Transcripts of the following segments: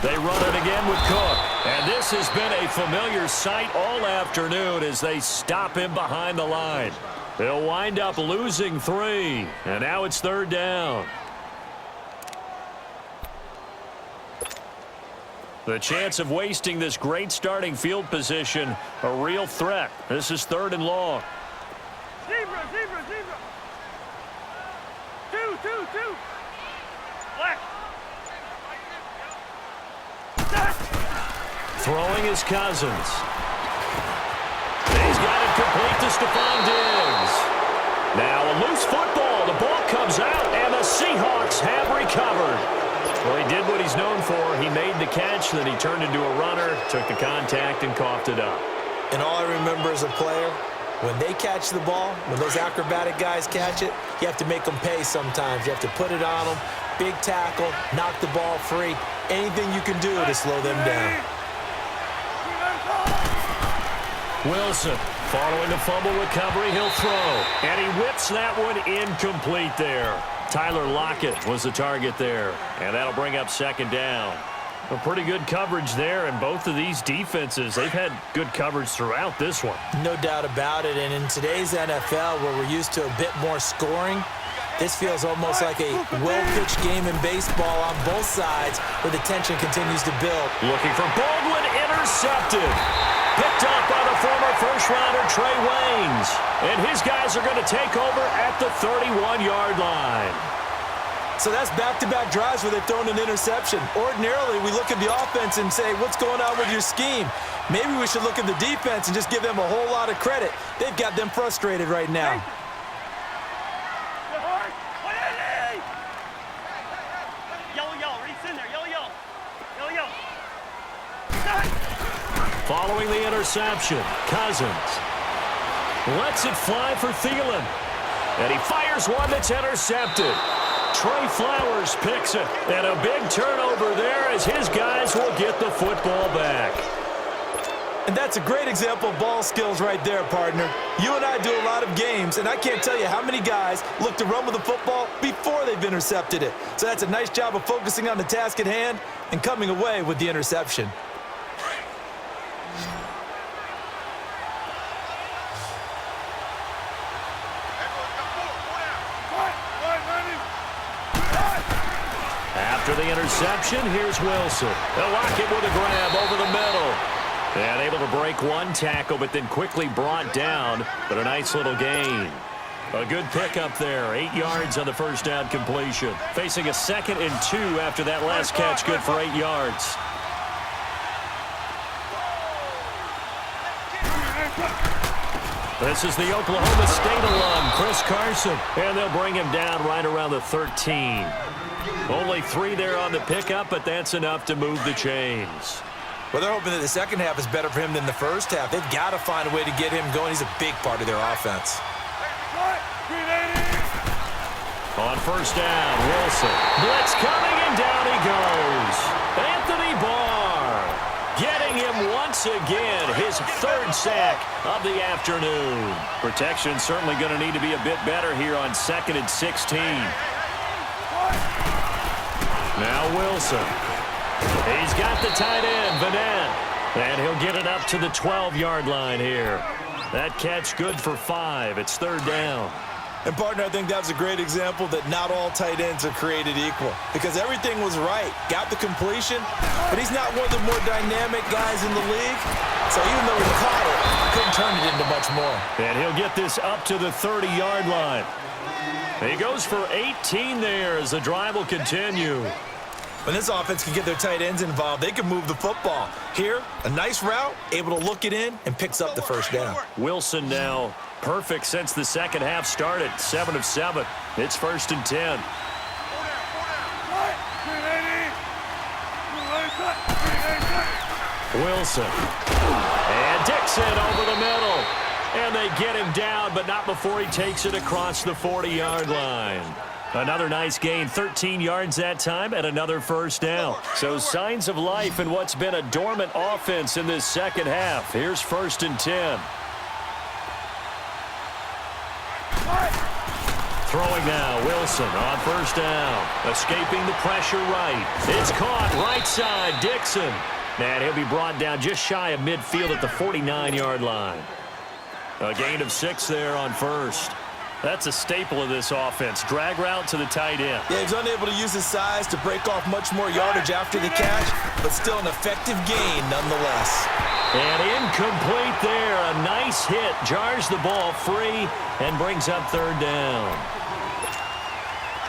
They run it again with Cook. And this has been a familiar sight all afternoon as they stop him behind the line. They'll wind up losing 3. And now it's 3rd down. The chance of wasting this great starting field position, a real threat. This is 3rd and long. Zebra, zebra, zebra. 2, 2, 2. Black. Throwing is Cousins. He's got it complete to Stephon Diggs. Now a loose football. The ball comes out, and the Seahawks have recovered. Well, he did what he's known for. He made the catch, then he turned into a runner, took the contact, and coughed it up. And all I remember as a player, when they catch the ball, when those acrobatic guys catch it, you have to make them pay sometimes. You have to put it on them, big tackle, knock the ball free. Anything you can do to slow them down. Wilson, following a fumble recovery, he'll throw. And he whips that one incomplete there. Tyler Lockett was the target there. And that'll bring up 2nd down. A pretty good coverage there, and both of these defenses, they've had good coverage throughout this one. No doubt about it, and in today's NFL, where we're used to a bit more scoring, this feels almost like a well-pitched game in baseball on both sides, where the tension continues to build. Looking for Baldwin, intercepted. Picked up by the former first-rounder Trey Waynes. And his guys are going to take over at the 31-yard line. So that's back-to-back drives where they've thrown an interception. Ordinarily, we look at the offense and say, what's going on with your scheme? Maybe we should look at the defense and just give them a whole lot of credit. They've got them frustrated right now. Following the interception, Cousins lets it fly for Thielen. And he fires one that's intercepted. Trey Flowers picks it. And a big turnover there as his guys will get the football back. And that's a great example of ball skills right there, partner. You and I do a lot of games, and I can't tell you how many guys look to run with the football before they've intercepted it. So that's a nice job of focusing on the task at hand and coming away with the interception. After the interception, here's Wilson. They'll lock it with a grab over the middle. And able to break one tackle, but then quickly brought down. But a nice little gain. A good pickup there. 8 yards on the first down completion. Facing a 2nd and 2 after that last catch. Good for 8 yards. This is the Oklahoma State alum, Chris Carson. And they'll bring him down right around the 13. Only 3 there on the pickup, but that's enough to move the chains. Well, they're hoping that the second half is better for him than the first half. They've got to find a way to get him going. He's a big part of their offense. On first down, Wilson. Blitz coming, and down he goes. Anthony Barr getting him once again, his 3rd sack of the afternoon. Protection certainly going to need to be a bit better here on 2nd and 16. Now Wilson. He's got the tight end, Vanette. And he'll get it up to the 12-yard line here. That catch good for 5. It's 3rd down. And, partner, I think that's a great example that not all tight ends are created equal. Because everything was right. Got the completion, but he's not one of the more dynamic guys in the league. So even though he caught it, he couldn't turn it into much more. And he'll get this up to the 30-yard line. He goes for 18 there as the drive will continue. When this offense can get their tight ends involved, they can move the football. Here, a nice route, able to look it in, and picks up the first down. Wilson now perfect since the second half started. 7 of 7. It's 1st and 10. Wilson. And Dixon over the middle. And they get him down, but not before he takes it across the 40-yard line. Another nice gain, 13 yards that time, and another first down. So signs of life in what's been a dormant offense in this second half. Here's 1st and 10. Throwing now, Wilson on first down. Escaping the pressure right. It's caught right side, Dixon. And he'll be brought down just shy of midfield at the 49-yard line. A gain of 6 there on first. That's a staple of this offense. Drag route to the tight end. Yeah, he's unable to use his size to break off much more yardage after the catch, but still an effective gain nonetheless. And incomplete there. A nice hit. Jars the ball free and brings up third down.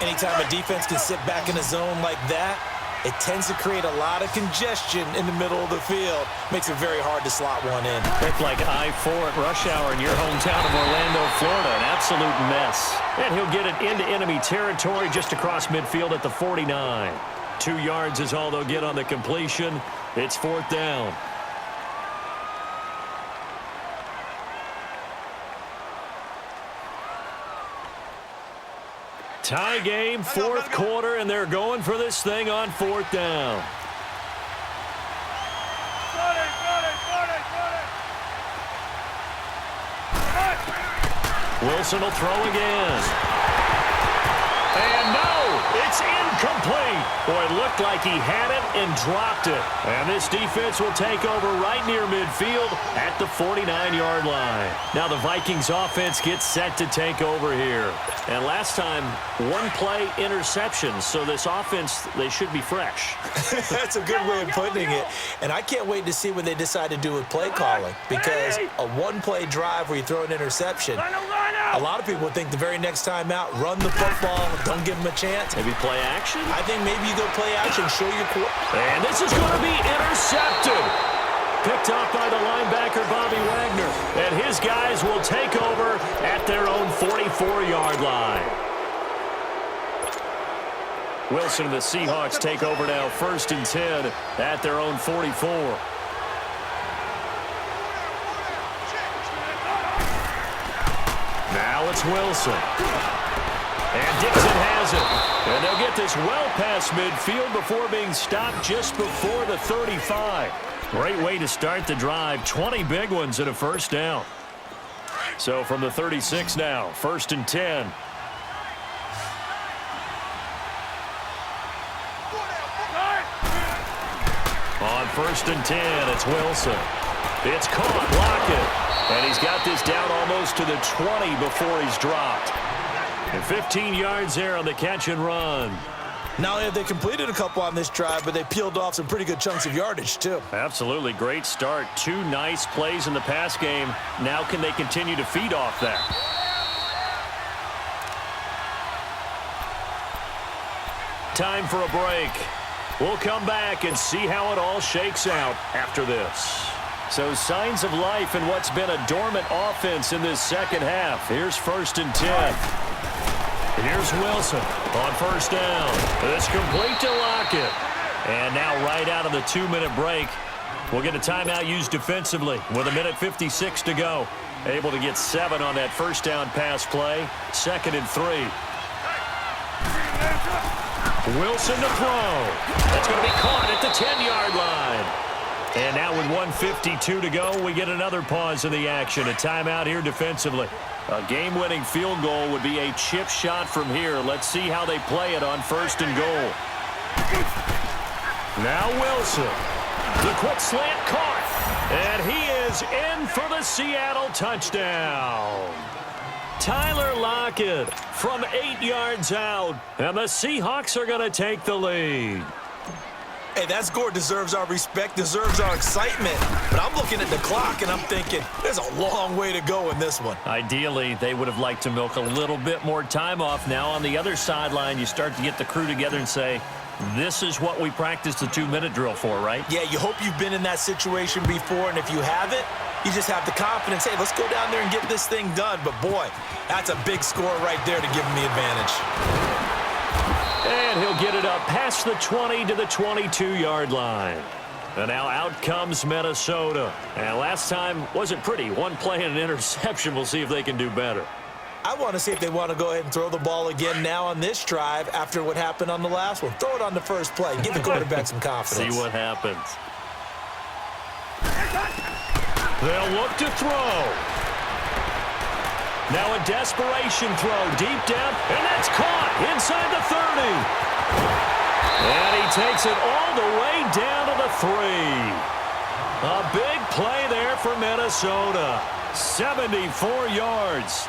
Anytime a defense can sit back in a zone like that, it tends to create a lot of congestion in the middle of the field. Makes it very hard to slot one in. It's like I-4 at rush hour in your hometown of Orlando, Florida. An absolute mess. And he'll get it into enemy territory just across midfield at the 49. 2 yards is all they'll get on the completion. It's fourth down. Tie game, fourth quarter, and they're going for this thing on fourth down. Wilson will throw again. And no, it's incomplete. Boy, it looked like he had it and dropped it. And this defense will take over right near midfield at the 49-yard line. Now the Vikings offense gets set to take over here. And last time, one play interception. So this offense, they should be fresh. That's a good way of putting it. And I can't wait to see what they decide to do with play calling. Because a one-play drive where you throw an interception, a lot of people would think the very next time out, run the football, don't give them a chance. Maybe play action? I think maybe you go play action, show your core. And this is going to be intercepted. Picked up by the linebacker, Bobby Wagner. And his guys will take over at their own 44-yard line. Wilson and the Seahawks take over now, 1st and 10 at their own 44. Now it's Wilson. And Dixon has it. And they'll get this well past midfield before being stopped just before the 35. Great way to start the drive. 20 big ones and a first down. So from the 36 now, 1st and 10. On 1st and 10, it's Wilson. It's caught, Lockett. And he's got this down almost to the 20 before he's dropped. And 15 yards there on the catch and run. Not only have they completed a couple on this drive, but they peeled off some pretty good chunks of yardage, too. Absolutely. Great start. 2 nice plays in the pass game. Now can they continue to feed off that? Time for a break. We'll come back and see how it all shakes out after this. So signs of life in what's been a dormant offense in this second half. Here's 1st and 10. Here's Wilson on first down. It's complete to Lockett. And now right out of the 2-minute break, we'll get a timeout used defensively with 1:56 to go. Able to get 7 on that first down pass play. 2nd and 3. Wilson to throw. That's going to be caught at the 10-yard line. And now with 1:52 to go, we get another pause in the action. A timeout here defensively. A game-winning field goal would be a chip shot from here. Let's see how they play it on 1st and goal. Now Wilson. The quick slant caught. And he is in for the Seattle touchdown. Tyler Lockett from 8 yards out. And the Seahawks are going to take the lead. Hey, that score deserves our respect, deserves our excitement. But I'm looking at the clock, and I'm thinking, there's a long way to go in this one. Ideally, they would have liked to milk a little bit more time off. Now, on the other sideline, you start to get the crew together and say, this is what we practiced the 2-minute drill for, right? Yeah, you hope you've been in that situation before, and if you haven't, you just have the confidence, hey, let's go down there and get this thing done. But, boy, that's a big score right there to give them the advantage. And he'll get it up past the 20 to the 22-yard line. And now out comes Minnesota. And last time wasn't pretty. 1 play and an interception. We'll see if they can do better. I want to see if they want to go ahead and throw the ball again now on this drive after what happened on the last one. Throw it on the first play. Give the quarterback some confidence. See what happens. They'll look to throw. Now a desperation throw deep down, and that's caught inside the 30. And he takes it all the way down to the 3. A big play there for Minnesota. 74 yards.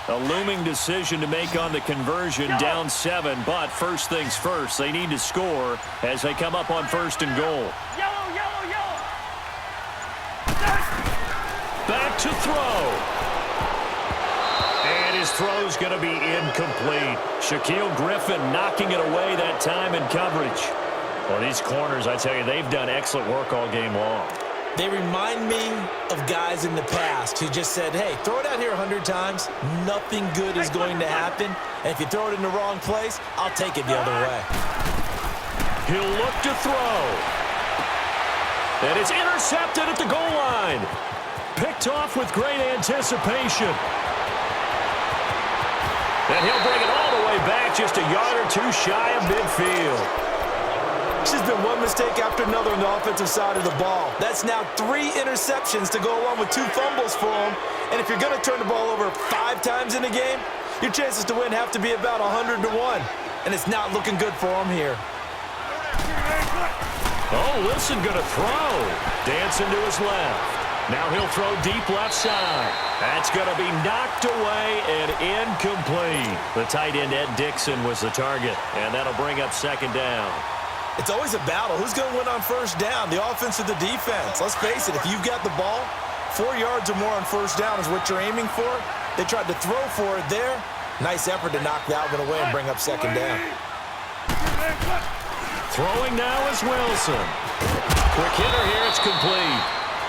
A looming decision to make on the conversion, down 7, but first things first, they need to score as they come up on 1st and goal. Yellow, yellow, yellow. Back to throw. And his throw's going to be incomplete. Shaquille Griffin knocking it away that time in coverage. Well, these corners, I tell you, they've done excellent work all game long. They remind me of guys in the past who just said, hey, throw it out here 100 times. Nothing good is going to happen. And if you throw it in the wrong place, I'll take it the other way. He'll look to throw. And it's intercepted at the goal line. Picked off with great anticipation. And he'll bring it all the way back just a yard or two shy of midfield. It's just been one mistake after another on the offensive side of the ball. That's now 3 interceptions to go along with 2 fumbles for him. And if you're going to turn the ball over 5 times in a game, your chances to win have to be about 100 to 1. And it's not looking good for him here. Oh, Wilson going to throw. Dancing to his left. Now he'll throw deep left side. That's going to be knocked away and incomplete. The tight end, Ed Dixon, was the target. And that'll bring up 2nd down. It's always a battle. Who's going to win on 1st down, the offense or the defense? Let's face it, if you've got the ball, 4 yards or more on 1st down is what you're aiming for. They tried to throw for it there. Nice effort to knock that one away and bring up 2nd down. Throwing now is Wilson. Quick hitter here, it's complete.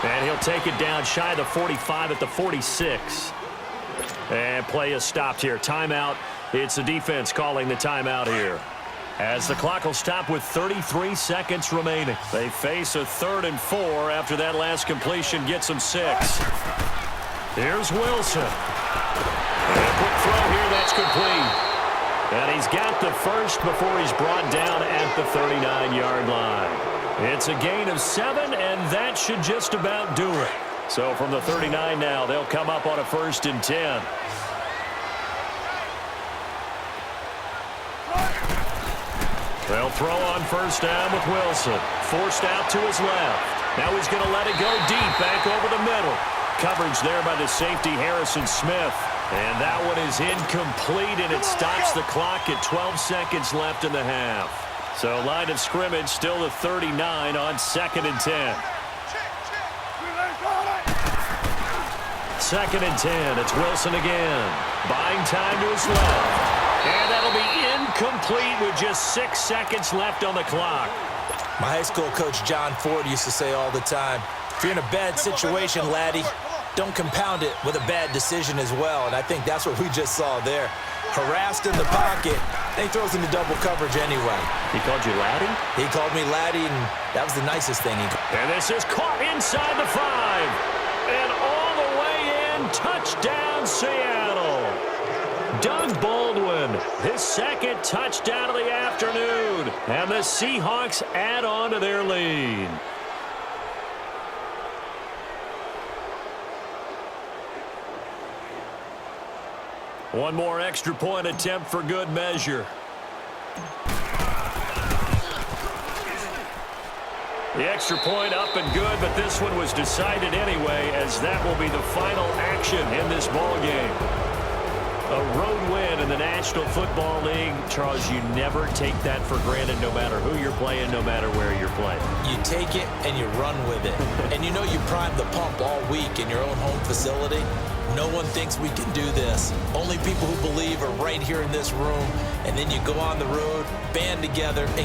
And he'll take it down shy of the 45 at the 46. And play is stopped here. Timeout. It's the defense calling the timeout here. As the clock will stop with 33 seconds remaining. They face a 3rd and 4 after that last completion gets them 6. Here's Wilson. And a quick throw here, that's complete. And he's got the first before he's brought down at the 39-yard line. It's a gain of 7, and that should just about do it. So from the 39 now, they'll come up on a 1st and 10. They'll throw on 1st down with Wilson. Forced out to his left. Now he's going to let it go deep back over the middle. Coverage there by the safety, Harrison Smith. And that one is incomplete, and it stops the clock at 12 seconds left in the half. So line of scrimmage still the 39 on 2nd and 10. 2nd and 10. It's Wilson again. Buying time to his left. And that'll be incomplete with just 6 seconds left on the clock. My high school coach, John Ford, used to say all the time, if you're in a bad situation, laddie, don't compound it with a bad decision as well. And I think that's what we just saw there. Harassed in the pocket, then he throws into double coverage anyway. He called you laddie? He called me laddie, and that was the nicest thing he could. And this is caught inside the 5. And all the way in, touchdown Seattle. Doug Baldwin, his 2nd touchdown of the afternoon. And the Seahawks add on to their lead. One more extra point attempt for good measure. The extra point up and good, but this one was decided anyway, as that will be the final action in this ball game. A road win in the National Football League. Charles, you never take that for granted, no matter who you're playing, no matter where you're playing. You take it and you run with it. And you know you primed the pump all week in your own home facility. No one thinks we can do this. Only people who believe are right here in this room. And then you go on the road, band together, and